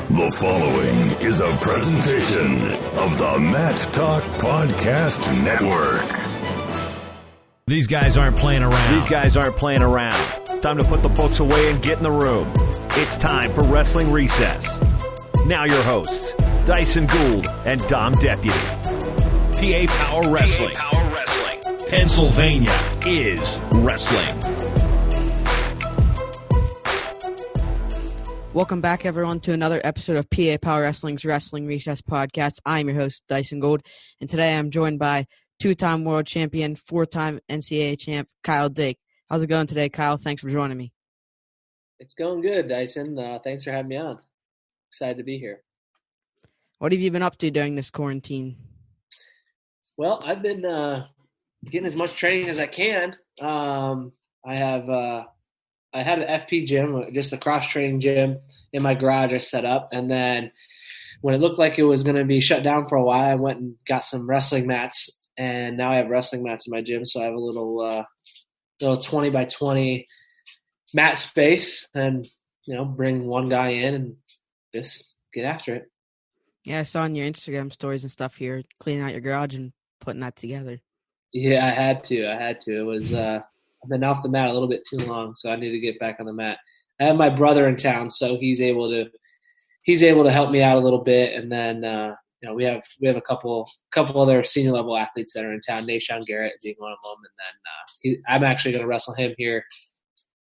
The following is a presentation of the Mat Talk Podcast Network. These guys aren't playing around. It's time to put the books away and get in the room. It's time for Wrestling Recess. Now your hosts, Dysen Gould and Dom Deputy. PA Power Wrestling. Pennsylvania is wrestling. Welcome back, everyone, to another episode of PA Power Wrestling's Wrestling Recess podcast. I'm your host, Dysen Gould, and today I'm joined by two-time World Champion, four-time NCAA Champ, Kyle Dake. How's it going today, Kyle? Thanks for joining me. It's going good, Dysen. Thanks for having me on. Excited to be here. What have you been up to during this quarantine? Well, I've been getting as much training as I can. I had an FP gym, just a cross-training gym in my garage I set up. And then when it looked like it was going to be shut down for a while, I went and got some wrestling mats. And now I have wrestling mats in my gym. So I have a little 20 by 20 mat space and, bring one guy in and just get after it. Yeah, I saw on your Instagram stories and stuff here, cleaning out your garage and putting that together. Yeah, I had to. It was I've been off the mat a little bit too long, so I need to get back on the mat. I have my brother in town, so he's able to help me out a little bit. And then we have a couple other senior level athletes that are in town. Nashawn Garrett being one of them, and then I'm actually going to wrestle him here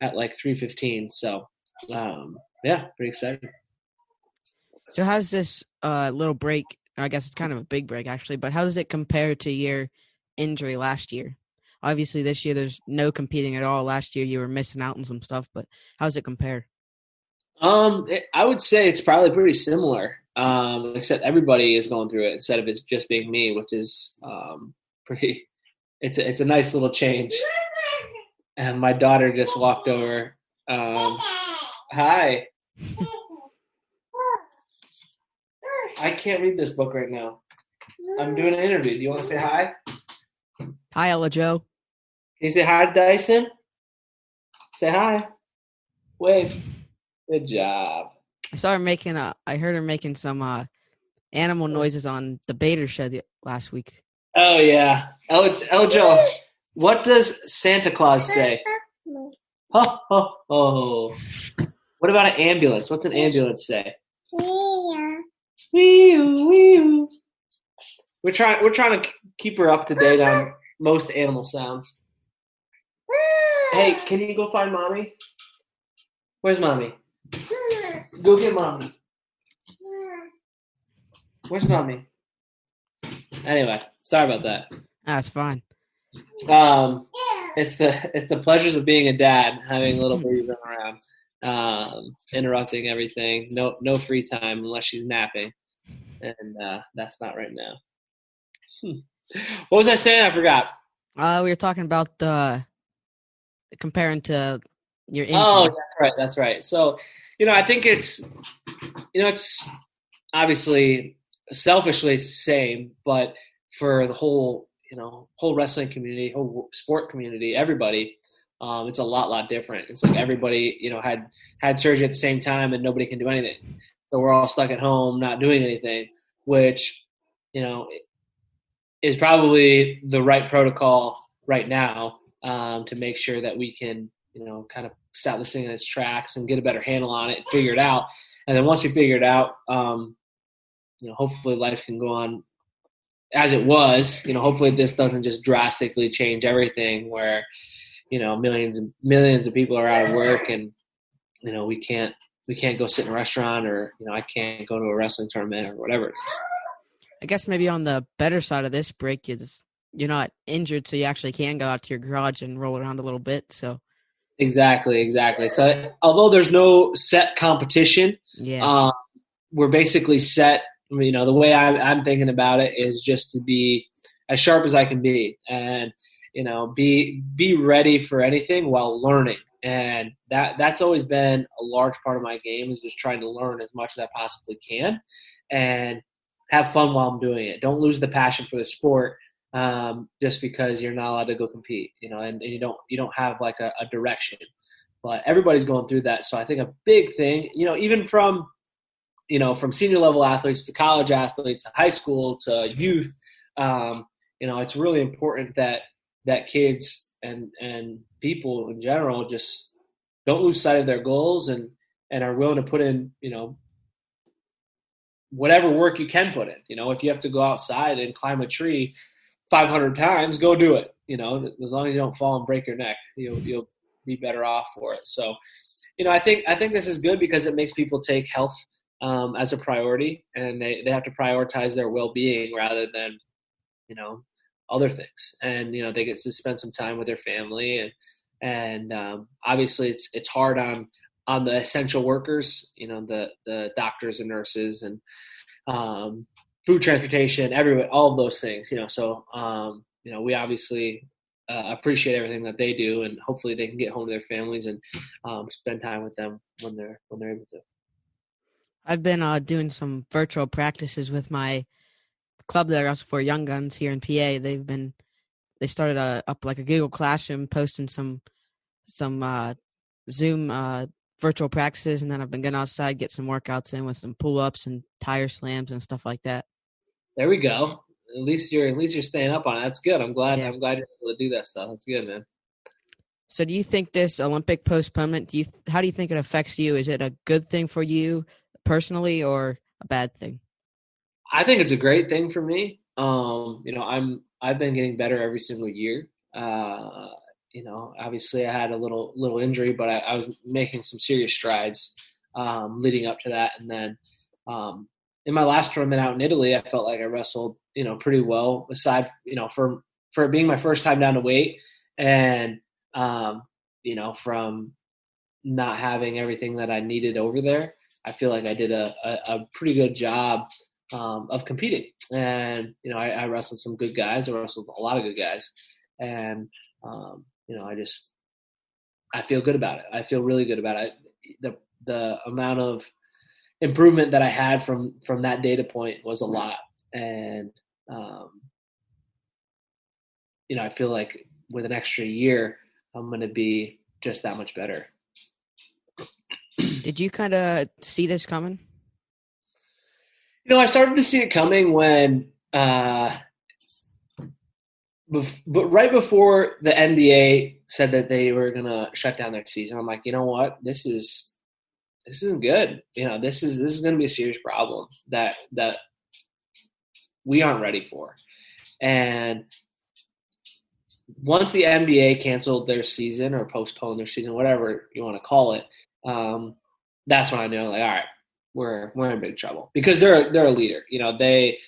at like 3:15. So pretty excited. So how does this little break? I guess it's kind of a big break actually, but how does it compare to your injury last year? Obviously, this year there's no competing at all. Last year you were missing out on some stuff, but how does it compare? I would say it's probably pretty similar, except everybody is going through it instead of it just being me, which is pretty. It's a nice little change. And my daughter just walked over. Hi. I can't read this book right now. I'm doing an interview. Do you want to say hi? Hi, Ella Joe. Can you say hi to Dysen? Say hi. Wave. Good job. I heard her making some animal noises on the Bader shed last week. Oh, yeah. Ella Joe, what does Santa Claus say? Ho, ho, ho. What about an ambulance? What's an ambulance say? Wee-oo, wee-oo. We're trying to keep her up to date on most animal sounds. Hey, can you go find Mommy? Where's Mommy? Go get Mommy. Where's Mommy? Anyway, sorry about that. That's fine. It's the pleasures of being a dad, having little babies run around, interrupting everything. No free time unless she's napping, and that's not right now. What was I saying? I forgot. We were talking about comparing to your injury. Oh, that's right. So, I think it's obviously selfishly the same, but for the whole wrestling community, whole sport community, everybody, it's a lot different. It's like everybody, had surgery at the same time and nobody can do anything. So we're all stuck at home, not doing anything, which, is probably the right protocol right now to make sure that we can, kind of stop this thing in its tracks and get a better handle on it and figure it out. And then once we figure it out, hopefully life can go on as it was. Hopefully this doesn't just drastically change everything where, millions and millions of people are out of work and, we can't go sit in a restaurant or, I can't go to a wrestling tournament or whatever it is. I guess maybe on the better side of this break is you're not injured, so you actually can go out to your garage and roll around a little bit. So exactly. So although there's no set competition, we're basically set. The way I'm thinking about it is just to be as sharp as I can be, and be ready for anything while learning. And that's always been a large part of my game, is just trying to learn as much as I possibly can, and have fun while I'm doing it. Don't lose the passion for the sport just because you're not allowed to go compete, and you don't have like a direction. But everybody's going through that. So I think a big thing, even from from senior level athletes to college athletes to high school to youth, it's really important that kids and people in general just don't lose sight of their goals and are willing to put in, whatever work you can put in. If you have to go outside and climb a tree 500 times, go do it. As long as you don't fall and break your neck, you'll be better off for it. So, I think this is good because it makes people take health as a priority, and they have to prioritize their well-being rather than, other things. And, they get to spend some time with their family, and obviously it's hard on the essential workers, the doctors and nurses and food, transportation, everyone, all of those things, so, we obviously appreciate everything that they do, and hopefully they can get home to their families and spend time with them when they're able to. I've been doing some virtual practices with my club that I wrestle for, Young Guns here in PA. They started up like a Google Classroom, posting some Zoom virtual practices, and then I've been getting outside, get some workouts in with some pull-ups and tire slams and stuff like that. There we go. At least you're staying up on it. That's good. I'm glad you're able to do that stuff. That's good, man. So do you think this Olympic postponement, how do you think it affects you? Is it a good thing for you personally or a bad thing? I think it's a great thing for me. I've been getting better every single year. Obviously I had a little injury, but I was making some serious strides leading up to that. And then in my last tournament out in Italy, I felt like I wrestled, pretty well, aside, for it being my first time down to weight, and, from not having everything that I needed over there, I feel like I did a pretty good job of competing. And, I wrestled some good guys. I wrestled a lot of good guys. And, I feel good about it. I feel really good about it. The amount of improvement that I had from that data point was a lot. And, I feel like with an extra year, I'm going to be just that much better. Did you kind of see this coming? I started to see it coming when, but right before the NBA said that they were going to shut down their season, I'm like, you know what? This isn't good. This is going to be a serious problem that we aren't ready for. And once the NBA canceled their season or postponed their season, whatever you want to call it, that's when I knew, like, all right, we're in big trouble, because they're a leader. They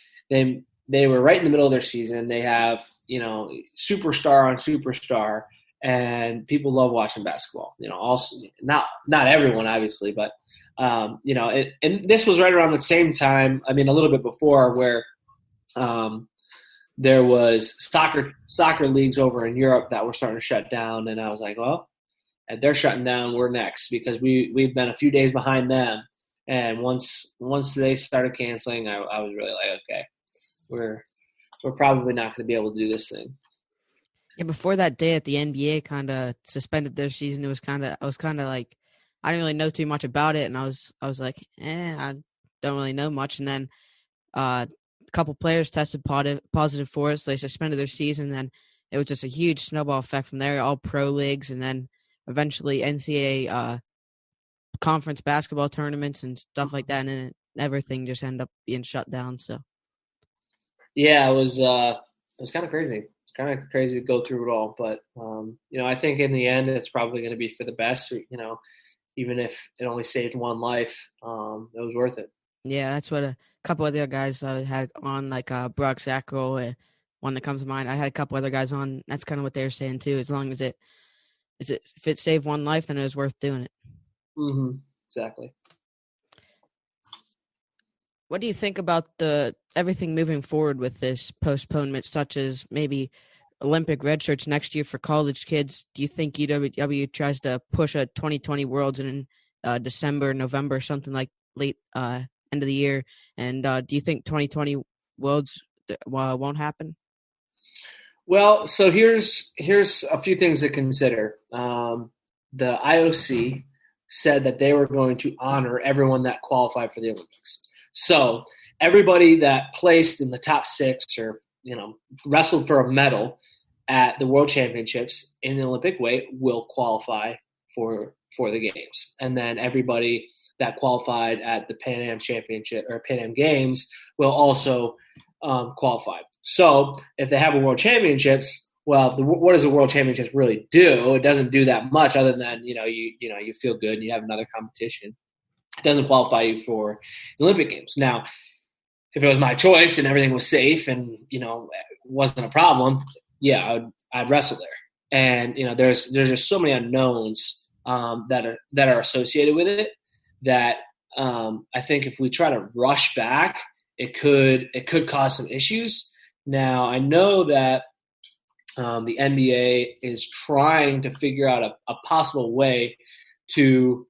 were right in the middle of their season. They have, superstar on superstar, and people love watching basketball. Also not everyone, obviously, but and this was right around the same time. I mean, a little bit before, where there was soccer leagues over in Europe that were starting to shut down, and I was like, well, if they're shutting down, we're next, because we've been a few days behind them. And once they started canceling, I was really like, okay, we're probably not going to be able to do this thing. Yeah, before that day at the NBA kind of suspended their season, I was kind of like, I didn't really know too much about it, and I was like, I don't really know much. And then a couple players tested positive for it, so they suspended their season. And then it was just a huge snowball effect from there, all pro leagues, and then eventually NCAA conference basketball tournaments and stuff like that, and then everything just ended up being shut down. So yeah, it was kind of crazy. It's kind of crazy to go through it all, but I think in the end it's probably going to be for the best. Even if it only saved one life, it was worth it. Yeah, that's what a couple other guys had on, like Brock Zackel, one that comes to mind. I had a couple other guys on. That's kind of what they were saying too. As long as if it saved one life, then it was worth doing it. Mm-hmm. Exactly. What do you think about everything moving forward with this postponement, such as maybe Olympic red shirts next year for college kids? Do you think UWW tries to push a 2020 Worlds in December, November, something like late end of the year? And do you think 2020 Worlds won't happen? Well, so here's a few things to consider. The IOC said that they were going to honor everyone that qualified for the Olympics. So everybody that placed in the top 6 or, wrestled for a medal at the World Championships in the Olympic weight will qualify for the games. And then everybody that qualified at the Pan Am Championship or Pan Am Games will also qualify. So if they have a World Championships, well, what does the World Championships really do? It doesn't do that much other than, you feel good and you have another competition. It doesn't qualify you for the Olympic Games. Now, if it was my choice and everything was safe and, wasn't a problem, yeah, I'd wrestle there. And, there's just so many unknowns that are associated with it that I think if we try to rush back, it could cause some issues. Now, I know that the NBA is trying to figure out a possible way to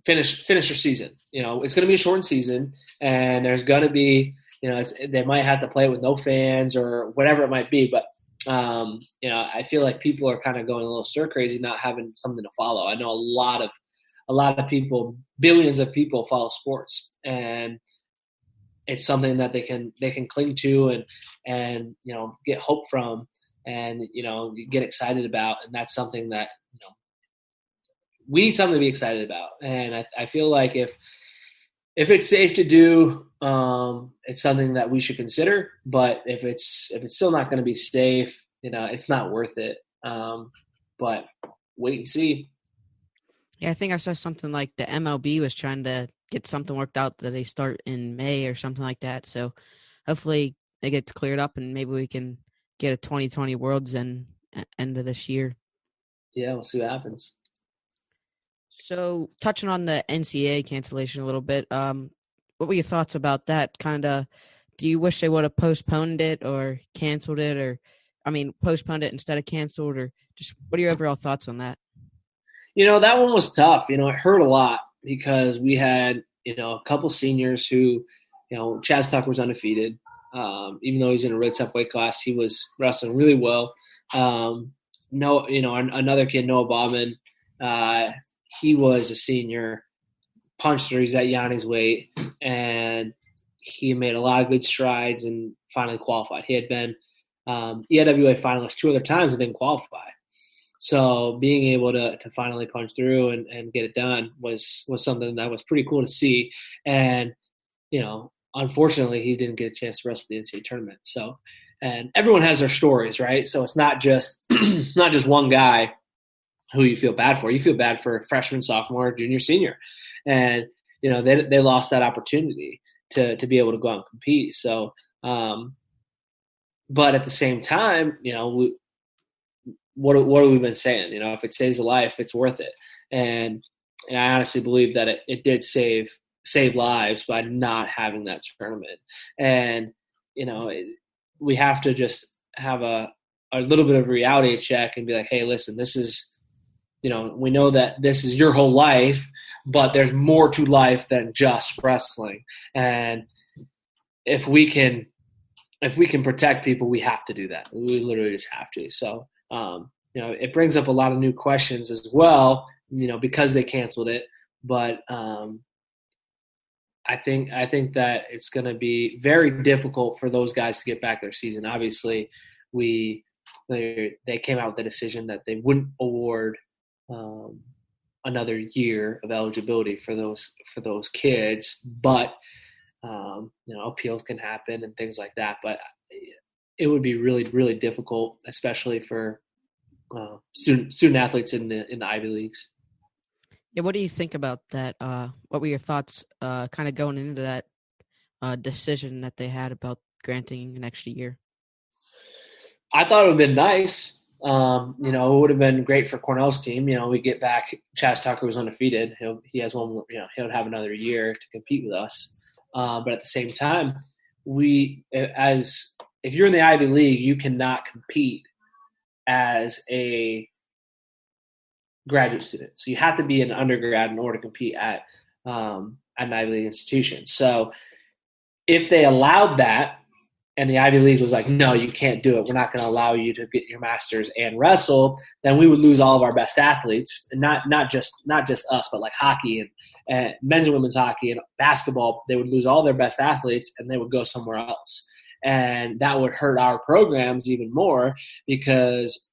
finish your season. It's going to be a shortened season, and there's going to be, they might have to play it with no fans or whatever it might be. But I feel like people are kind of going a little stir crazy, not having something to follow. I know a lot of people, billions of people follow sports, and it's something that they can cling to and get hope from and get excited about, and that's something that we need something to be excited about. And I feel like if it's safe to do, it's something that we should consider. But if it's still not going to be safe, it's not worth it. But wait and see. Yeah, I think I saw something like the MLB was trying to get something worked out that they start in May or something like that. So hopefully it gets cleared up and maybe we can get a 2020 Worlds end of this year. Yeah, we'll see what happens. So touching on the NCAA cancellation a little bit, what were your thoughts about that? Do you wish they would have postponed it or canceled it postponed it instead of canceled, or just what are your overall thoughts on that? That one was tough. It hurt a lot because we had, a couple seniors who, Chaz Tucker was undefeated. Even though he's in a really tough weight class, he was wrestling really well. Another kid, Noah Bauman, he was a senior, punched through, he's at Yanni's weight, and he made a lot of good strides and finally qualified. He had been EIWA finalist 2 other times and didn't qualify. So being able to finally punch through and get it done was something that was pretty cool to see. And, unfortunately, he didn't get a chance to wrestle the NCAA tournament. So, and everyone has their stories, right? So it's not just one guy who you feel bad for. You feel bad for freshman, sophomore, junior, senior. And, they lost that opportunity to be able to go out and compete. So, but at the same time, what have we been saying? If it saves a life, it's worth it. And I honestly believe that it did save lives by not having that tournament. And, we have to just have a little bit of a reality check and be like, hey, listen, this is, we know that this is your whole life, but there's more to life than just wrestling. And if we can protect people, we have to do that. We literally just have to. So, it brings up a lot of new questions as well, because they canceled it. But I think that it's going to be very difficult for those guys to get back their season. Obviously, they came out with the decision that they wouldn't award another year of eligibility for those kids, but appeals can happen and things like that. But it would be really, really difficult, especially for student athletes in the Ivy Leagues. Yeah, what do you think about that? What were your thoughts kind of going into that decision that they had about granting an extra year? I thought it would have been nice. It would have been great for Cornell's team. We get back. Chaz Tucker was undefeated. He has one more, he'll have another year to compete with us. But at the same time, if you're in the Ivy League, you cannot compete as a graduate student. So you have to be an undergrad in order to compete at an Ivy League institution. So if they allowed that and the Ivy League was like, no, you can't do it. We're not going to allow you to get your master's and wrestle. Then we would lose all of our best athletes, and not just us, but like hockey and men's and women's hockey and basketball. They would lose all their best athletes, and they would go somewhere else. And that would hurt our programs even more, because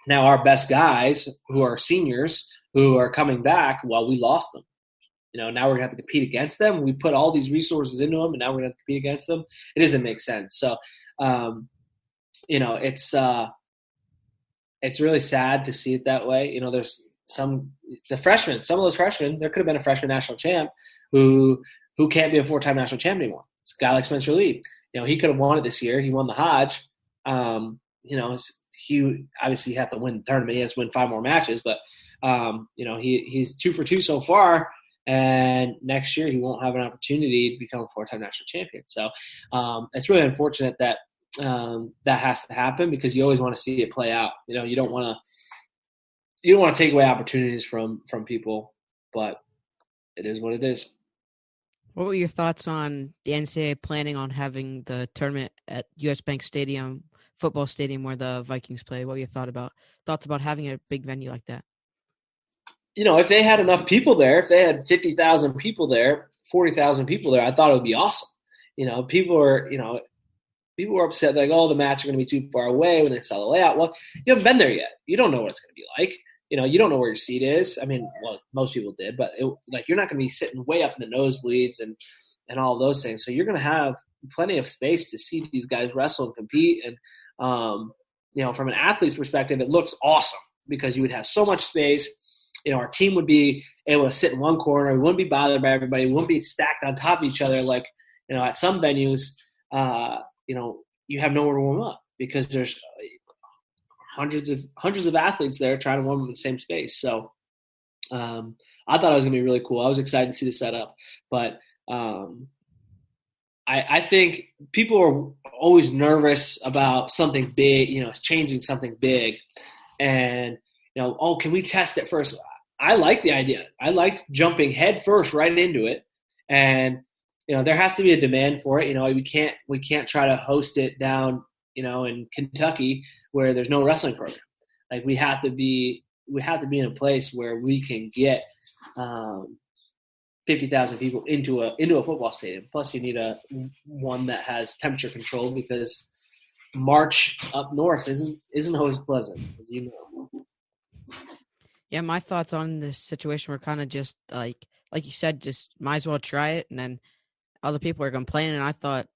now our best guys who are seniors who are coming back, well, we lost them. Now we're going to have to compete against them. We put all these resources into them, and now we're going to have to compete against them. It doesn't make sense. So, it's really sad to see it that way. There's some of those freshmen, there could have been a freshman national champ who can't be a 4-time national champ anymore. It's a guy like Spencer Lee. He could have won it this year. He won the Hodge. He obviously had to win the tournament. He has to win 5 more matches, but he's 2 for 2 so far. And next year he won't have an opportunity to become a 4-time national champion. So it's really unfortunate that that has to happen, because you always want to see it play out. You don't want to take away opportunities from people, but it is what it is. What were your thoughts on the NCAA planning on having the tournament at US Bank Stadium, football stadium where the Vikings play? What were your thoughts about having a big venue like that? If they had enough people there, if they had 50,000 people there, 40,000 people there, I thought it would be awesome. People were upset, like, oh, the mats are going to be too far away when they saw the layout. Well, you haven't been there yet. You don't know what it's going to be like. You don't know where your seat is. I mean, well, most people did, but you're not going to be sitting way up in the nosebleeds and all those things. So you're going to have plenty of space to see these guys wrestle and compete. And, from an athlete's perspective, it looks awesome, because you would have so much space. Our team would be able to sit in one corner. We wouldn't be bothered by everybody. We wouldn't be stacked on top of each other like, at some venues, you have nowhere to warm up, because there's hundreds of athletes there trying to warm up in the same space. So I thought it was going to be really cool. I was excited to see the setup. But I think people are always nervous about something big, changing something big. And, can we test it first? I like the idea. I like jumping head first right into it. And, there has to be a demand for it. We can't try to host it down, in Kentucky where there's no wrestling program. Like, we have to be in a place where we can get 50,000 people into a football stadium. Plus, you need one that has temperature control, because March up north isn't always pleasant, as you know. Yeah, my thoughts on this situation were kind of just like you said, just might as well try it. And then other people are complaining, and I thought,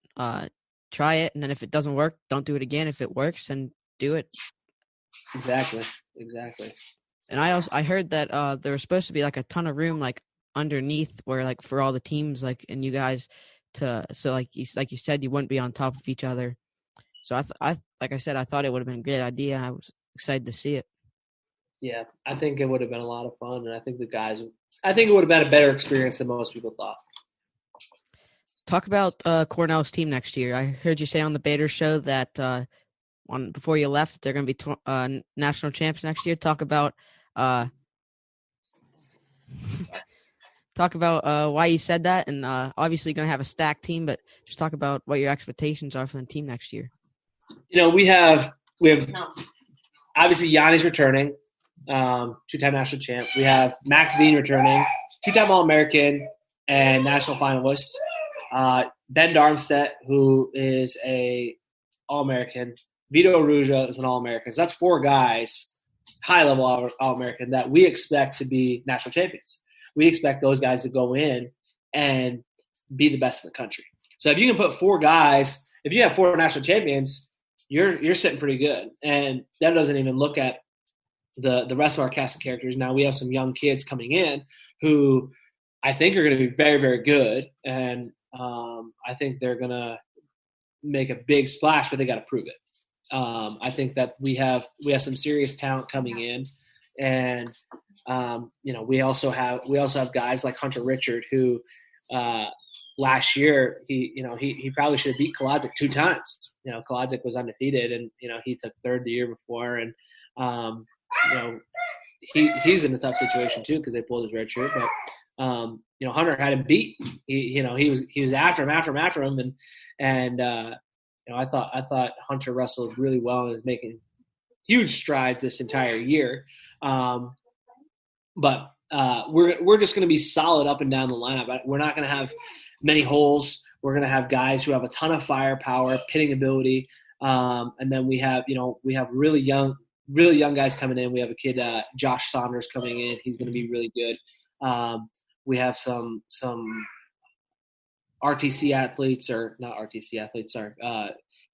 try it, and then if it doesn't work, don't do it again. If it works, then do it. Exactly. And I heard that there was supposed to be like a ton of room like underneath, where like for all the teams, like, and you guys like you said, you wouldn't be on top of each other. So I like I said, I thought it would have been a great idea. I was excited to see it. Yeah, I think it would have been a lot of fun, and I think it would have been a better experience than most people thought. Talk about Cornell's team next year. I heard you say on the Bader show that before you left, they're going to be national champs next year. Talk about why you said that, and obviously going to have a stacked team, but just talk about what your expectations are for the team next year. We have obviously Yanni's returning. 2-time national champ. We have Max Dean returning, 2-time All-American and national finalist. Ben Darmstadt, who is a All-American. Vito Ruja is an All-American. So that's 4 guys, high-level All-American, that we expect to be national champions. We expect those guys to go in and be the best in the country. So if you can put 4 guys, if you have 4 national champions, you're sitting pretty good. And that doesn't even look at the rest of our cast of characters. Now we have some young kids coming in who I think are going to be very, very good. And I think they're going to make a big splash, but they got to prove it. I think that we have some serious talent coming in, and we also have guys like Hunter Richard, who last year he probably should have beat Kolodzic 2 times. Kolodzic was undefeated, and he took 3rd the year before, and he's in a tough situation too, because they pulled his red shirt. But Hunter had him beat. He was after him, and I thought Hunter wrestled really well and is making huge strides this entire year. But we're just going to be solid up and down the lineup. We're not going to have many holes. We're going to have guys who have a ton of firepower, pitting ability, and then we have really young guys coming in. We have a kid, Josh Saunders, coming in. He's going to be really good. We have some RTC athletes, or not RTC athletes, sorry,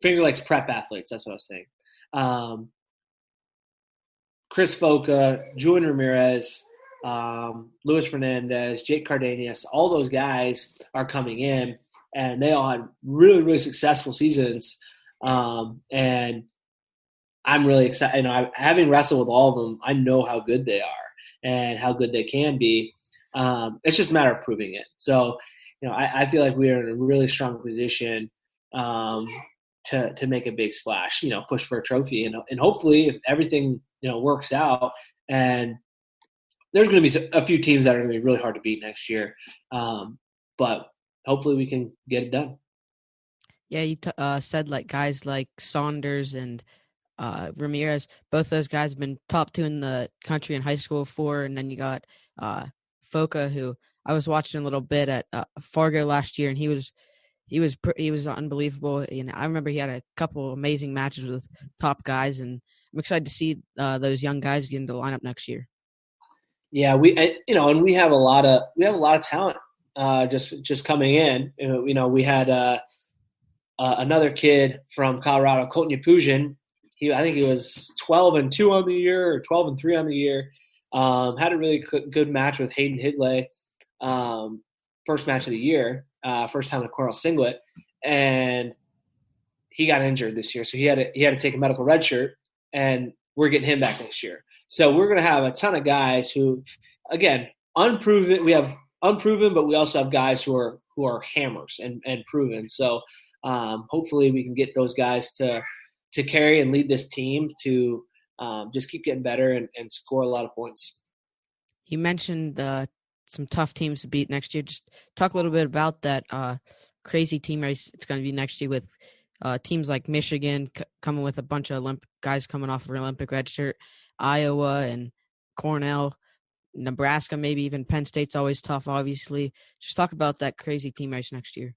Finger Lakes prep athletes. That's what I was saying. Chris Foca, Julian Ramirez, Luis Fernandez, Jake Cardenas, all those guys are coming in, and they all had really, really successful seasons. And I'm really excited. Having wrestled with all of them, I know how good they are and how good they can be. It's just a matter of proving it. So, I feel like we are in a really strong position to make a big splash, push for a trophy. And hopefully if everything, works out, and there's going to be a few teams that are going to be really hard to beat next year. But hopefully we can get it done. Yeah, you said like guys like Saunders and Ramirez, both those guys have been top 2 in the country in high school before. And then you got Foca, who I was watching a little bit at Fargo last year, and he was unbelievable. I remember he had a couple amazing matches with top guys, and I'm excited to see those young guys get into the lineup next year. Yeah, we have a lot of talent just coming in. We had another kid from Colorado, Colton Yapujan. I think he was 12-2 on the year, or 12-3 on the year. Had a really good match with Hayden Hidley. First match of the year, first time in a Cornell singlet, and he got injured this year, so he had to take a medical red shirt, and we're getting him back next year. So we're going to have a ton of guys who, again, unproven. We have unproven, but we also have guys who are hammers and proven. So hopefully we can get those guys to carry and lead this team to just keep getting better and score a lot of points. You mentioned some tough teams to beat next year. Just talk a little bit about that crazy team race it's going to be next year with teams like Michigan coming with a bunch of guys coming off of an Olympic red shirt, Iowa and Cornell, Nebraska, maybe even Penn State's always tough, obviously. Just talk about that crazy team race next year.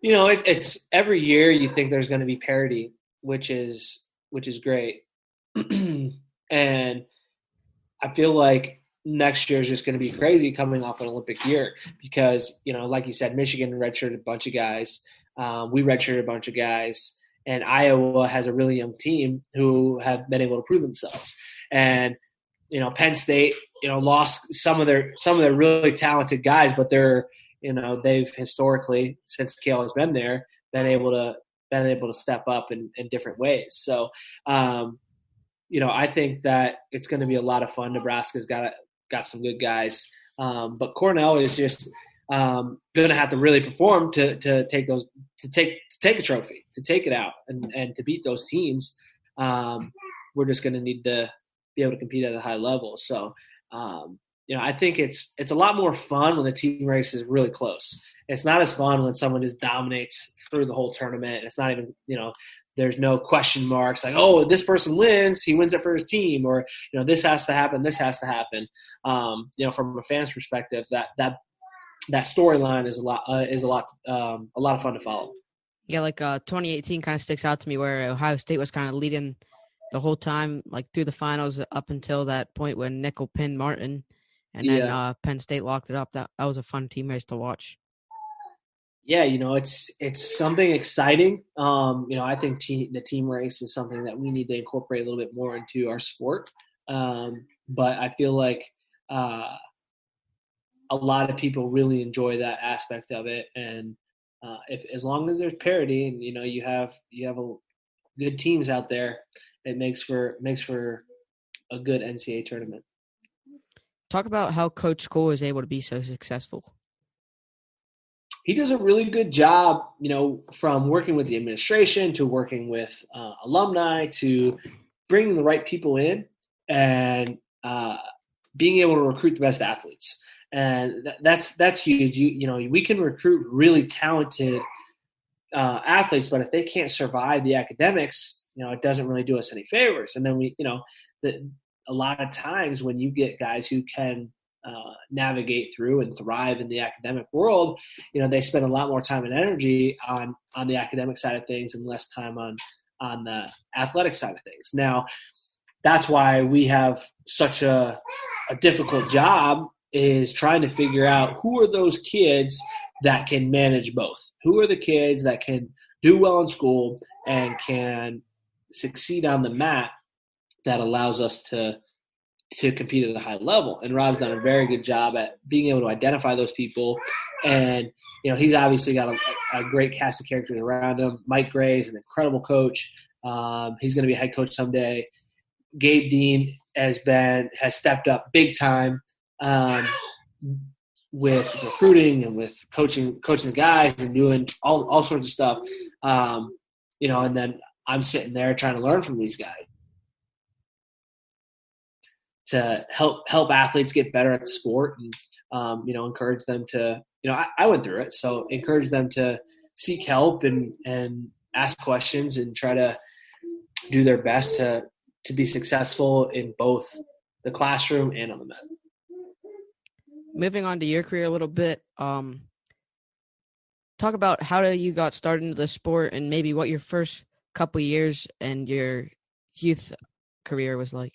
It's every year you think there's going to be parity, which is great. And I feel like next year is just going to be crazy coming off an Olympic year because, like you said, Michigan redshirted a bunch of guys. We redshirted a bunch of guys, and Iowa has a really young team who have been able to prove themselves. And, Penn State, lost some of their really talented guys, but they've historically, since Kale has been there, been able to step up in different ways. So, I think that it's going to be a lot of fun. Nebraska's got some good guys, but Cornell is just going to have to really perform to take a trophy, to take it out, and to beat those teams. We're just going to need to be able to compete at a high level. So, I think it's a lot more fun when the team race is really close. It's not as fun when someone just dominates through the whole tournament. It's not even, there's no question marks like, oh, this person wins, he wins it for his team, or, this has to happen, this has to happen. From a fan's perspective, that storyline is a lot of fun to follow. Yeah, like 2018 kind of sticks out to me, where Ohio State was kind of leading the whole time, like through the finals up until that point when Nickel pinned Martin, and then Penn State locked it up. That was a fun team race to watch. Yeah, it's something exciting. I think the team race is something that we need to incorporate a little bit more into our sport. But I feel like a lot of people really enjoy that aspect of it, and as long as there's parity and you have good teams out there, it makes for a good NCAA tournament. Talk about how Coach Koll is able to be so successful. He does a really good job, from working with the administration to working with alumni to bringing the right people in and being able to recruit the best athletes. And that's huge. We can recruit really talented athletes, but if they can't survive the academics, it doesn't really do us any favors. And then a lot of times when you get guys who can navigate through and thrive in the academic world, they spend a lot more time and energy on the academic side of things and less time on the athletic side of things. Now, that's why we have such a difficult job, is trying to figure out who are those kids that can manage both. Who are the kids that can do well in school and can succeed on the mat that allows us to compete at a high level. And Rob's done a very good job at being able to identify those people. And, he's obviously got a great cast of characters around him. Mike Gray is an incredible coach. He's going to be a head coach someday. Gabe Dean has stepped up big time with recruiting and with coaching the guys and doing all sorts of stuff. And then I'm sitting there trying to learn from these guys to help athletes get better at the sport and, encourage them to, I went through it. So encourage them to seek help and ask questions and try to do their best to be successful in both the classroom and on the mat. Moving on to your career a little bit, talk about how you got started into the sport and maybe what your first couple years and your youth career was like.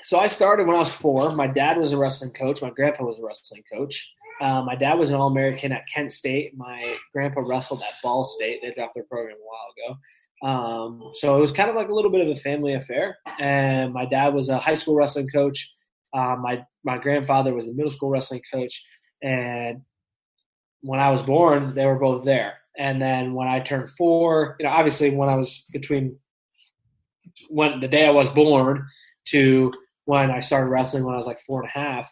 So I started when I was 4. My dad was a wrestling coach. My grandpa was a wrestling coach. My dad was an All-American at Kent State. My grandpa wrestled at Ball State. They dropped their program a while ago. So it was kind of like a little bit of a family affair. And my dad was a high school wrestling coach. My grandfather was a middle school wrestling coach. And when I was born, they were both there. And then when I turned 4, obviously when I was when the day I was born to when I started wrestling when I was like 4.5,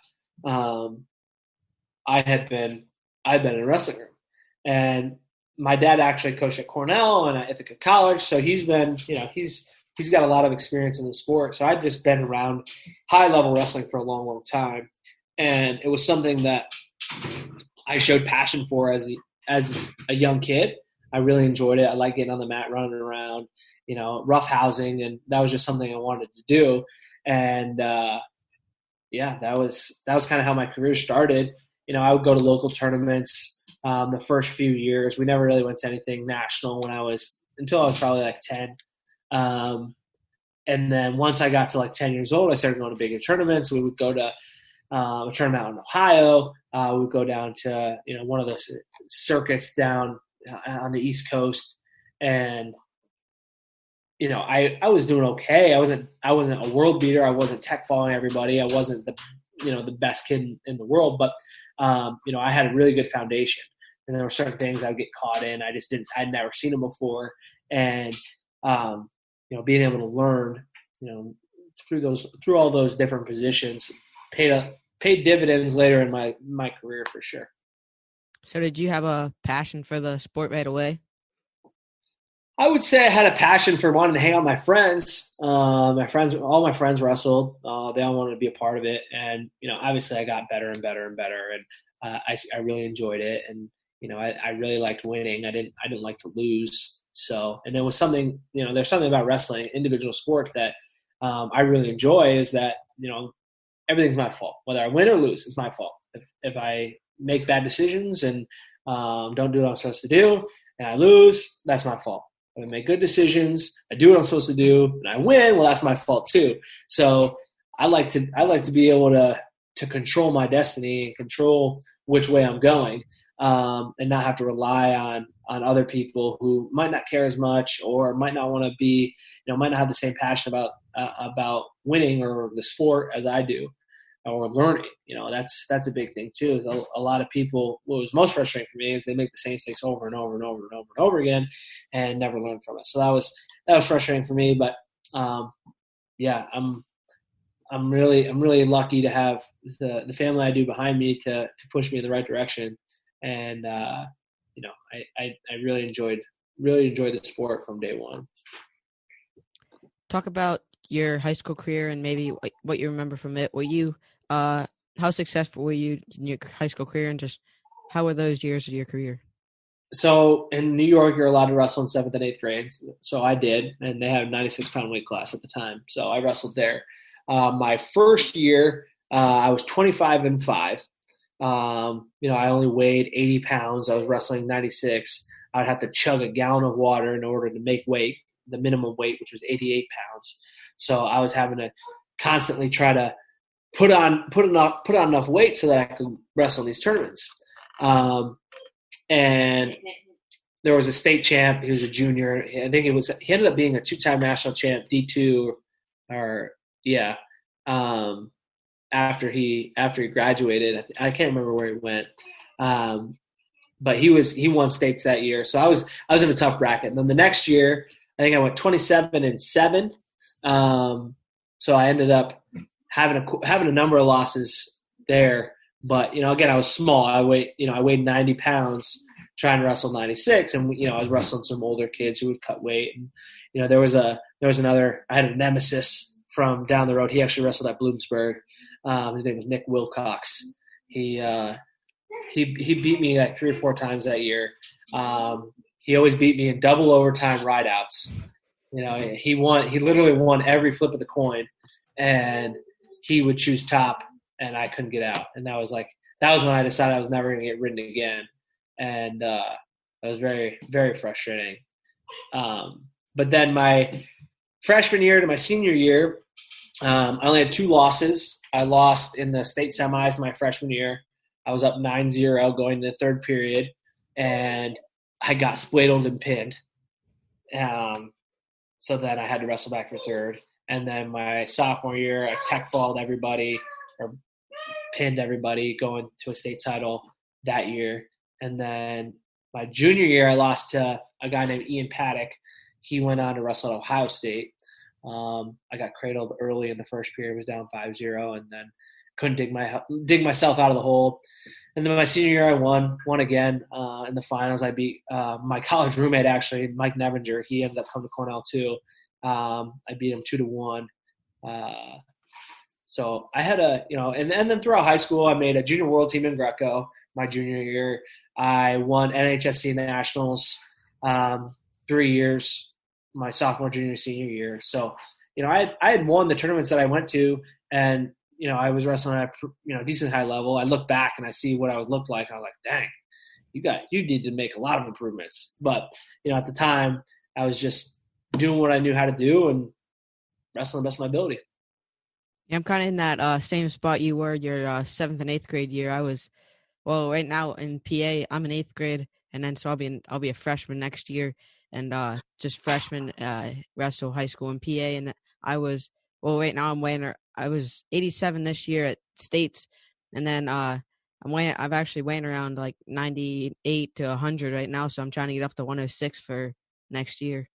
I'd been in a wrestling room. And my dad actually coached at Cornell and at Ithaca College. So he's been, he's got a lot of experience in the sport. So I'd just been around high-level wrestling for a long, long time. And it was something that I showed passion for as a young kid. I really enjoyed it. I like getting on the mat, running around, rough housing, and that was just something I wanted to do. And that was kind of how my career started. I would go to local tournaments the first few years. We never really went to anything national until I was probably like 10. And then once I got to like 10 years old, I started going to bigger tournaments. We would go to a tournament out in Ohio. We would go down to, one of the circuits down on the East Coast. And, I was doing okay. I wasn't a world beater. I wasn't tech falling everybody. I wasn't the best kid in the world, but, I had a really good foundation. And there were certain things I would get caught in. I'd never seen them before. And, being able to learn, through all those different positions paid dividends later in my career for sure. So did you have a passion for the sport right away? I would say I had a passion for wanting to hang out with my friends. All my friends wrestled. They all wanted to be a part of it. And, obviously I got better and better and better. And I really enjoyed it. And, I really liked winning. I didn't like to lose. So, and it was something, there's something about wrestling, individual sport that I really enjoy is that, everything's my fault. Whether I win or lose, it's my fault. If I make bad decisions and don't do what I'm supposed to do and I lose, that's my fault. If I make good decisions, I do what I'm supposed to do, and I win, well, that's my fault too. So I like to be able to control my destiny and control which way I'm going, and not have to rely on other people who might not care as much or might not want to be, might not have the same passion about winning or the sport as I do, or learning. That's a big thing too. A lot of people, what was most frustrating for me is they make the same mistakes over and over and over and over and over again and never learn from it. So that was frustrating for me. But I'm really lucky to have the family I do behind me to push me in the right direction. And I really enjoyed the sport from day one. Talk about your high school career and maybe what you remember from it. Were you how successful were you in your high school career, and just how were those years of your career? So in New York, you're allowed to wrestle in 7th and 8th grade. So I did, and they had a 96-pound weight class at the time. So I wrestled there. My first year, I was 25-5. I only weighed 80 pounds. I was wrestling 96. I would have to chug a gallon of water in order to make weight, the minimum weight, which was 88 pounds. So I was having to constantly try to put on enough weight so that I could wrestle in these tournaments. And there was a state champ. He was a junior. I think he ended up being a 2-time national champ, D2, after he graduated. I can't remember where he went. But he won states that year. So I was in a tough bracket. And then the next year, I think I went 27-7. So I ended up having a number of losses there. But, again, I was small. I weighed 90 pounds trying to wrestle 96. And, I was wrestling some older kids who would cut weight. And, there was another – I had a nemesis from down the road. He actually wrestled at Bloomsburg. His name was Nick Wilcox. He beat me like 3 or 4 times that year. He always beat me in double overtime rideouts. He literally won every flip of the coin, and he would choose top, and I couldn't get out. And that was when I decided I was never going to get ridden again. And that was very, very frustrating. But then my freshman year to my senior year, I only had 2 losses. I lost in the state semis my freshman year. I was up 9-0 going to the 3rd period, and I got spladled and pinned. So then I had to wrestle back for 3rd. And then my sophomore year, I tech-falled everybody or pinned everybody going to a state title that year. And then my junior year, I lost to a guy named Ian Paddock. He went on to wrestle at Ohio State. I got cradled early in the first period, was down 5-0, and then couldn't dig myself out of the hole. And then my senior year, I won again in the finals. I beat my college roommate, actually, Mike Nevinger. He ended up coming to Cornell too. I beat him 2-1. So I had and then throughout high school, I made a junior world team in Greco my junior year. I won NHSC Nationals 3 years, my sophomore, junior, senior year. So, I had won the tournaments that I went to, and, I was wrestling at a, decent high level. I look back and I see what I would look like. I was like, dang, you need to make a lot of improvements. But, at the time, I was just doing what I knew how to do and wrestling the best of my ability. Yeah, I'm kind of in that same spot you were your 7th and 8th grade year. I was, right now in PA, I'm in 8th grade, and then so I'll be a freshman next year, and just freshman wrestle high school in PA. And I was, right now I was 87 this year at states, and then I'm actually weighing around like 98 to 100 right now, so I'm trying to get up to 106 for next year.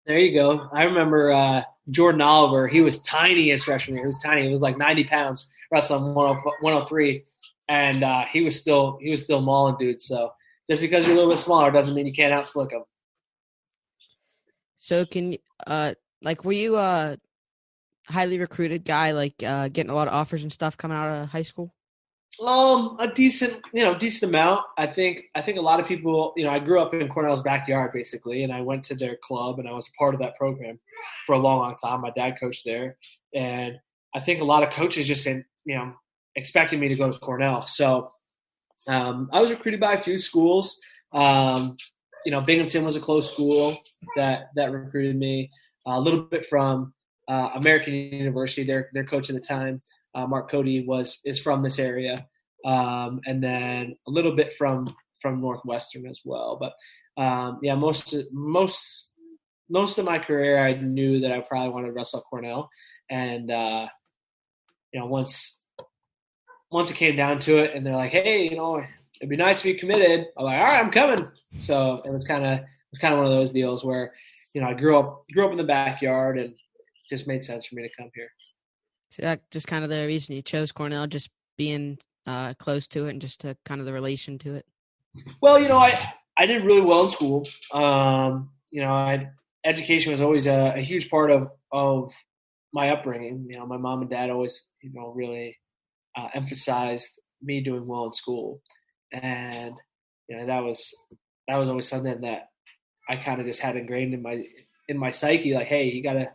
There you go. I remember Jordan Oliver. He was tiny his freshman year. He was tiny. He was like 90 pounds, wrestling 103, and he was still mauling dudes. So just because you're a little bit smaller doesn't mean you can't outslick them. So can were you a highly recruited guy, getting a lot of offers and stuff coming out of high school? A decent amount. I think a lot of people, I grew up in Cornell's backyard basically, and I went to their club, and I was part of that program for a long, long time. My dad coached there, and I think a lot of coaches just said, expected me to go to Cornell. So I was recruited by a few schools. Binghamton was a close school that recruited me. A little bit from American University, their coach at the time. Mark Cody is from this area, and then a little bit from Northwestern as well. But most of my career, I knew that I probably wanted to wrestle at Cornell, and once it came down to it, and they're like, hey, it'd be nice if you committed. I'm like, all right, I'm coming. So it was kind of one of those deals where I grew up in the backyard, and it just made sense for me to come here. So that just kind of the reason you chose Cornell, just being close to it and just to kind of the relation to it? Well, I did really well in school. Education was always a huge part of my upbringing. My mom and dad always, really emphasized me doing well in school. And, that was that was always something that I kind of just had ingrained in my psyche. Like, hey, you gotta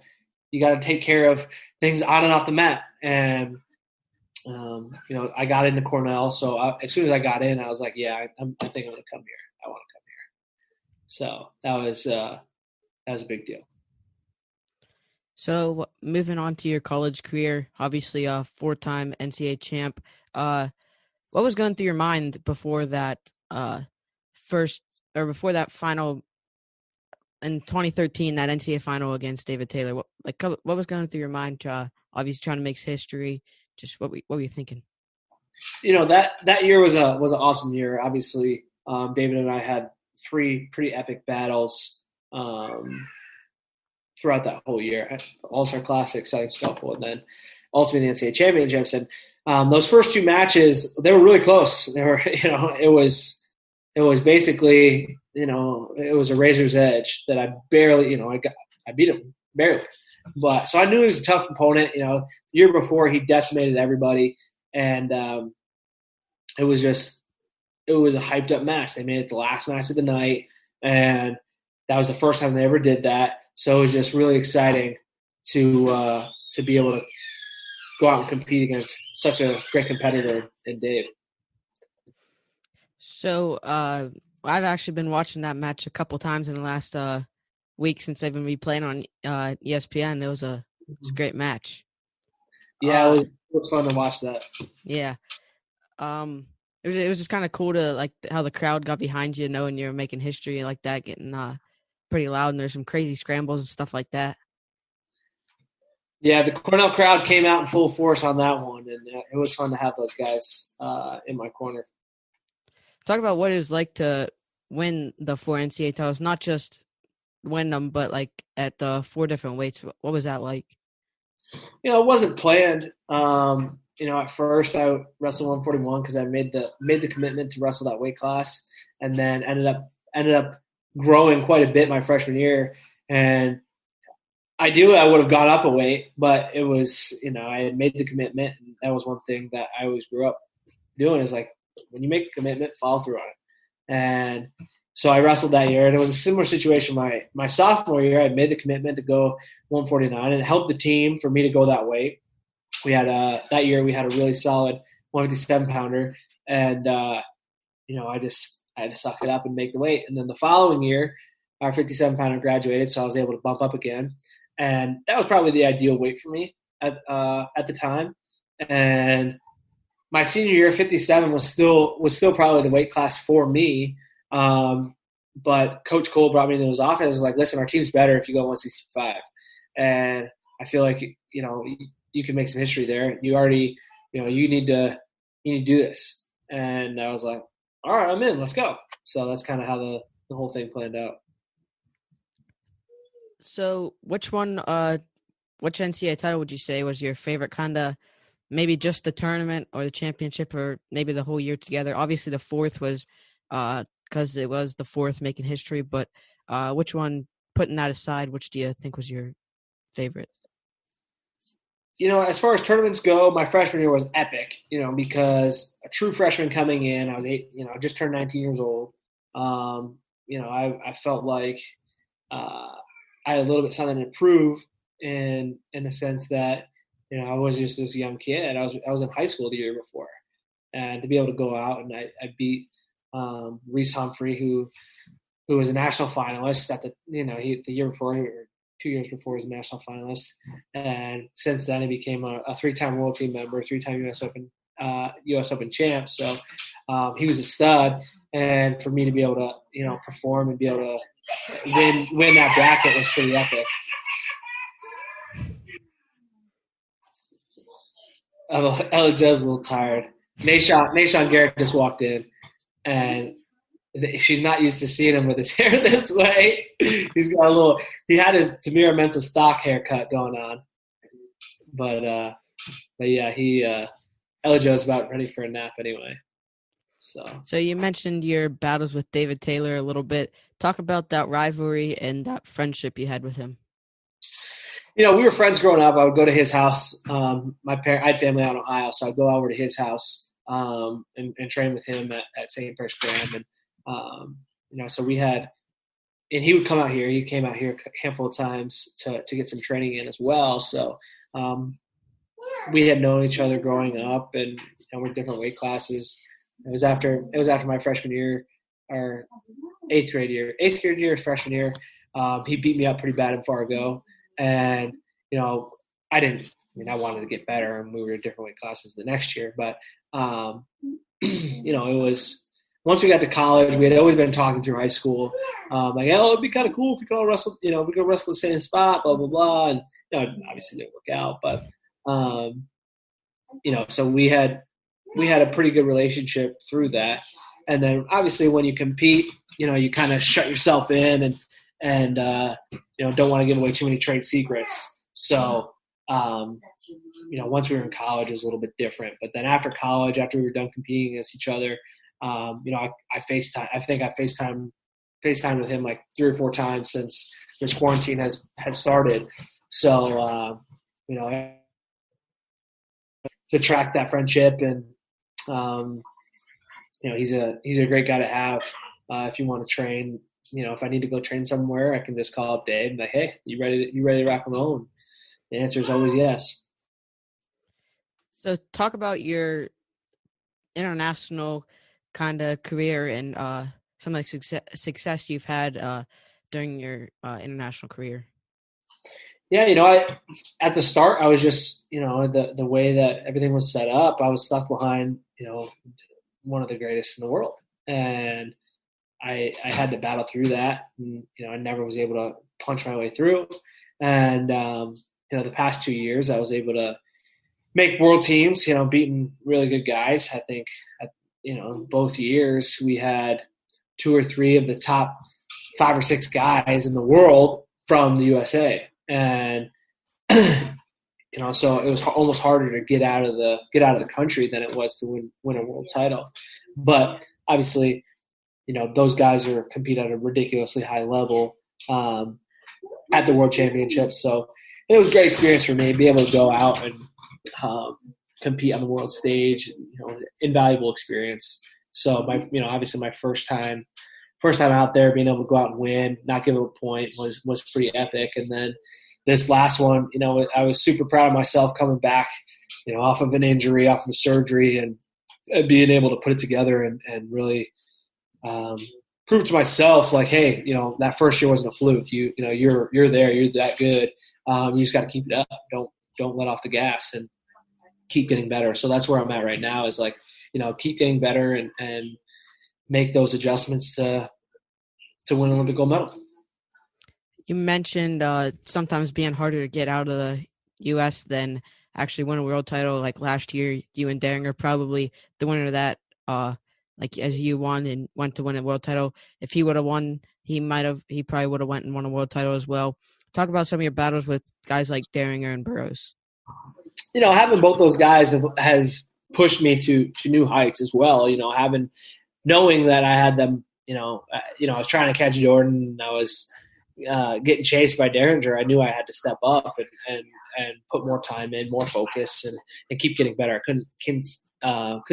take care of things on and off the mat. And I got into Cornell, so as soon as I got in, I was like, yeah, I think I'm going to come here. I want to come here. So that was a big deal. So moving on to your college career, obviously a 4-time NCAA champ. What was going through your mind before that before that final in 2013, that NCAA final against David Taylor? What was going through your mind? Obviously trying to make history. Just what were you thinking? That year was an awesome year. Obviously, David and I had 3 pretty epic battles throughout that whole year. All-Star Classic, exciting scuffle, and then ultimately the NCAA Championships. And those first 2 matches, they were really close. They were, it was basically, it was a razor's edge that I barely, I beat him barely. But so I knew he was a tough opponent. The year before he decimated everybody, and it was a hyped up match. They made it the last match of the night, and that was the first time they ever did that. So it was just really exciting to be able to go out and compete against such a great competitor in Dave. So I've actually been watching that match a couple times in the last week since they've been replaying on ESPN. It was a great match. Yeah, it was fun to watch that. Yeah. It was just kind of cool to like how the crowd got behind you, knowing you're making history like that, getting pretty loud, and there's some crazy scrambles and stuff like that. Yeah, the Cornell crowd came out in full force on that one, and it was fun to have those guys in my corner. Talk about what it was like to win the 4 NCAA titles, not just win them, but like at the 4 different weights. What was that like? It wasn't planned. At first I wrestled 141 because I made the commitment to wrestle that weight class, and then ended up growing quite a bit my freshman year. And ideally I would have gone up a weight, but it was, I had made the commitment, and that was one thing that I always grew up doing, is like, when you make a commitment, follow through on it. And so I wrestled that year, and it was a similar situation my sophomore year. I made the commitment to go 149, and it helped the team for me to go that weight. We had that year we had a really solid 157 pounder, and I had to suck it up and make the weight. And then the following year, our 57 pounder graduated, so I was able to bump up again, and that was probably the ideal weight for me at the time. And my senior year, 57 was still probably the weight class for me. But Coach Koll brought me into his office and was like, listen, our team's better if you go 165. And I feel like, you can make some history there. You already, you need to do this. And I was like, all right, I'm in, let's go. So that's kind of how the whole thing planned out. So which NCAA title would you say was your favorite, kind of maybe just the tournament or the championship, or maybe the whole year together? Obviously the 4th was because it was the 4th making history, but which one, putting that aside, which do you think was your favorite? As far as tournaments go, my freshman year was epic, because a true freshman coming in, I was I just turned 19 years old. I felt like I had a little bit something to prove in the sense that, I was just this young kid. I was in high school the year before, and to be able to go out and I beat Reese Humphrey, who was a national finalist at the year before, or 2 years before, he was a national finalist, and since then he became a 3-time World Team member, 3-time U.S. Open champ. So he was a stud, and for me to be able to perform and be able to win that bracket was pretty epic. Ella Jo's a little tired. Nashawn Garrett just walked in, and she's not used to seeing him with his hair this way. He had his Tamira Mensah stock haircut going on. But yeah, Ella Jo's about ready for a nap anyway. So you mentioned your battles with David Taylor a little bit. Talk about that rivalry and that friendship you had with him. We were friends growing up. I would go to his house. I had family out in Ohio, so I'd go over to his house and train with him at St. Paris Grand. And so we had, and he would come out here. He came out here a handful of times to get some training in as well. So we had known each other growing up, and we're different weight classes. It was after my freshman year, or eighth grade year, freshman year. He beat me up pretty bad in Fargo, and I wanted to get better, and we were in different weight classes the next year. But it was, once we got to college, we had always been talking through high school, it'd be kind of cool if we could all wrestle, we could wrestle the same spot, blah blah blah, and obviously it didn't work out, but so we had a pretty good relationship through that. And then obviously when you compete, you kind of shut yourself in and don't want to give away too many trade secrets. So once we were in college, it was a little bit different. But then after college, after we were done competing against each other, I FaceTime. I think I FaceTimed with him like 3 or 4 times since this quarantine had started. So to track that friendship, and he's a great guy to have if you want to train. If I need to go train somewhere, I can just call up Dave and be like, hey, you ready to rock and roll? And the answer is always yes. So talk about your international kind of career and some of the success you've had during your international career. Yeah, at the start, I was just, the way that everything was set up, I was stuck behind, one of the greatest in the world. And I had to battle through that. And, I never was able to punch my way through. And, the past 2 years, I was able to make world teams, beating really good guys. I think, both years we had 2 or 3 of the top 5 or 6 guys in the world from the USA. And, so it was almost harder to get out of the country than it was to win a world title. But obviously, those guys are compete at a ridiculously high level at the World Championships. So it was a great experience for me to be able to go out and compete on the world stage. Invaluable experience. So obviously my first time out there, being able to go out and win, not give up a point was pretty epic. And then this last one, I was super proud of myself coming back, off of an injury, off of a surgery, and being able to put it together and really prove to myself, like, hey, that first year wasn't a fluke. You're there, you're that good. You just got to keep it up. Don't let off the gas and keep getting better. So that's where I'm at right now, is like, keep getting better and make those adjustments to win an Olympic gold medal. You mentioned sometimes being harder to get out of the U.S. than actually win a world title. Like last year, you and Deringer, probably the winner of that, as you won and went to win a world title. If he would have won, he probably would have went and won a world title as well. Talk about some of your battles with guys like Deringer and Burroughs. Having both those guys have pushed me to new heights as well. Knowing that I had them, I was trying to catch Jordan, and I was getting chased by Deringer. I knew I had to step up and put more time in, more focus, and keep getting better. I couldn't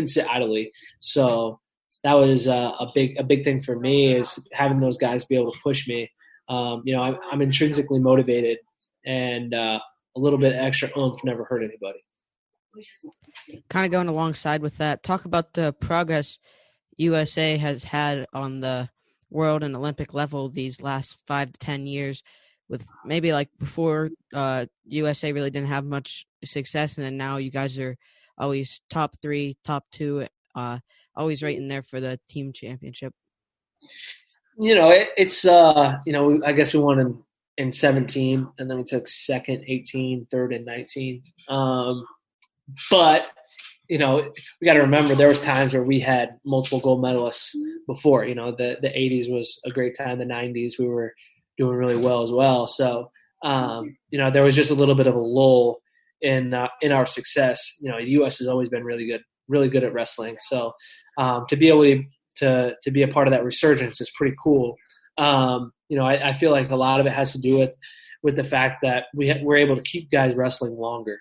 sit idly. So that was a big thing for me, is having those guys be able to push me. I'm intrinsically motivated, and a little bit extra oomph never hurt anybody. Kind of going alongside with that, talk about the progress USA has had on the world and Olympic level these last 5 to 10 years, with maybe like before USA really didn't have much success, and then now you guys are always top 3, top 2, always right in there for the team championship. It's I guess we won in 17, and then we took second, 18, third, and 19. But we got to remember there was times where we had multiple gold medalists before. The 80s was a great time. The 90s we were doing really well as well. So there was just a little bit of a lull in our success. The U.S. has always been really good at wrestling. So to be able to be a part of that resurgence is pretty cool. I feel like a lot of it has to do with the fact that we're able to keep guys wrestling longer.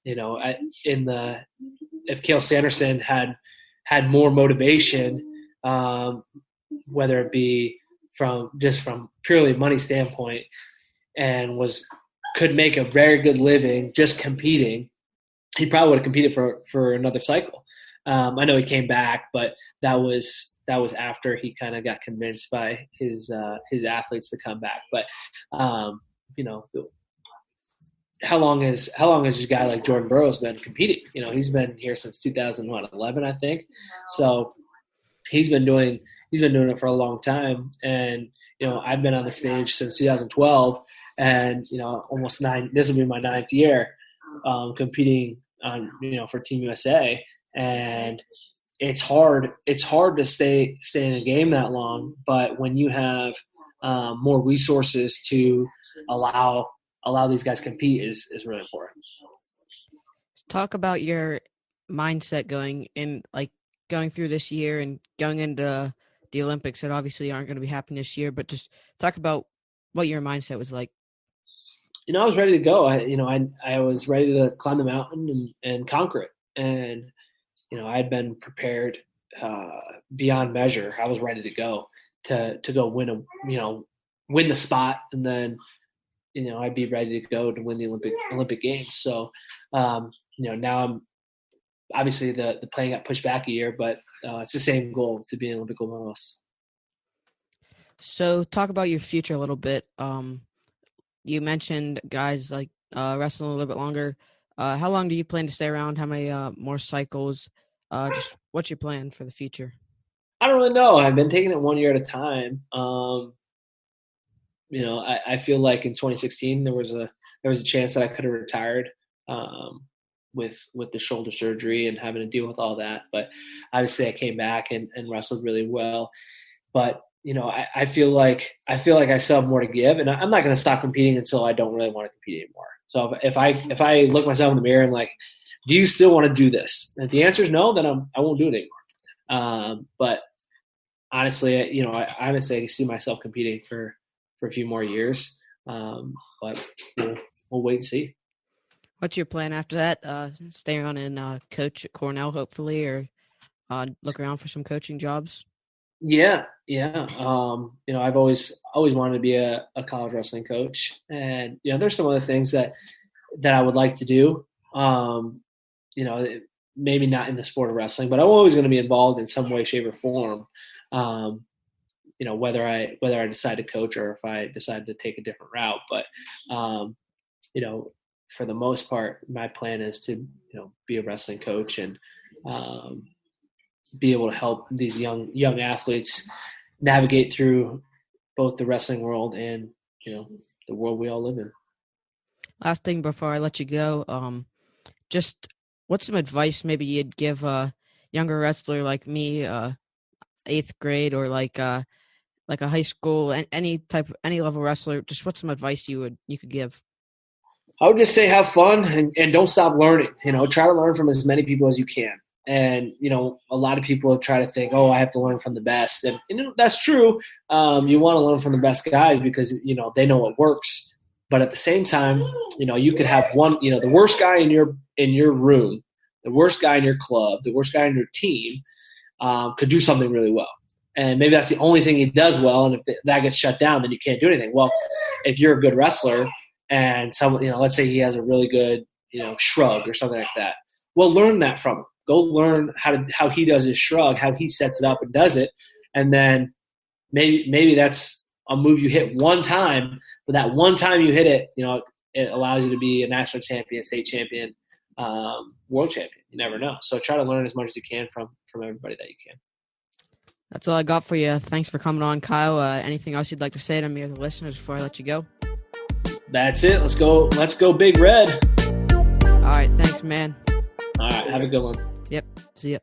If Cale Sanderson had more motivation, whether it be from purely money standpoint, and could make a very good living just competing, he probably would have competed for another cycle. I know he came back, but that was after he kind of got convinced by his athletes to come back. But how long has a guy like Jordan Burroughs been competing? He's been here since 2011, I think. So he's been doing it for a long time. And I've been on the stage since 2012, and almost 9. This will be my 9th year competing on for Team USA. And it's hard to stay in a game that long. But when you have more resources to allow these guys compete is really important. Talk about your mindset going through this year and going into the Olympics that obviously aren't going to be happening this year, but just talk about what your mindset was like. I was ready to go. I was ready to climb the mountain and conquer it. And, I had been prepared beyond measure. I was ready to go win the spot, and then, I'd be ready to go to win the Olympic Games. So, now I'm obviously the plan got pushed back a year, but it's the same goal to be an Olympic gold medalist. So talk about your future a little bit. You mentioned guys like wrestling a little bit longer. How long do you plan to stay around? How many more cycles? Just what's your plan for the future? I don't really know. I've been taking it 1 year at a time. I feel like in 2016 there was a chance that I could have retired with the shoulder surgery and having to deal with all that. But obviously I came back and wrestled really well. But I feel like I still have more to give, and I'm not going to stop competing until I don't really want to compete anymore. So if I look myself in the mirror and like, do you still want to do this? And if the answer is no, then I won't do it anymore. But honestly, I honestly see myself competing for a few more years. But we'll wait and see. What's your plan after that? Stay on and coach at Cornell, hopefully, or look around for some coaching jobs? Yeah. I've always wanted to be a college wrestling coach, and there's some other things that I would like to do. Maybe not in the sport of wrestling, but I'm always going to be involved in some way, shape, or form. Whether I decide to coach or if I decide to take a different route. But for the most part, my plan is to be a wrestling coach and be able to help these young athletes navigate through both the wrestling world and the world we all live in. Last thing before I let you go, just what's some advice maybe you'd give a younger wrestler like me, 8th grade, or like a high school, any level wrestler? Just what's some advice you could give? I would just say have fun and don't stop learning. Try to learn from as many people as you can. And, a lot of people try to think, oh, I have to learn from the best. And that's true. You want to learn from the best guys because, they know what works. But at the same time, you could have the worst guy in your room, the worst guy in your club, the worst guy in your team could do something really well. And maybe that's the only thing he does well. And if that gets shut down, then you can't do anything. Well, if you're a good wrestler and someone, let's say he has a really good, shrug or something like that. Well, learn that from him. Go learn how he does his shrug, how he sets it up and does it. And then maybe that's a move you hit one time, but that one time you hit it, it allows you to be a national champion, state champion, world champion. You never know. So try to learn as much as you can from everybody that you can. That's all I got for you. Thanks for coming on, Kyle. Anything else you'd like to say to me or the listeners before I let you go? That's it. Let's go Big Red. All right. Thanks, man. All right. Have a good one. Yep. See ya.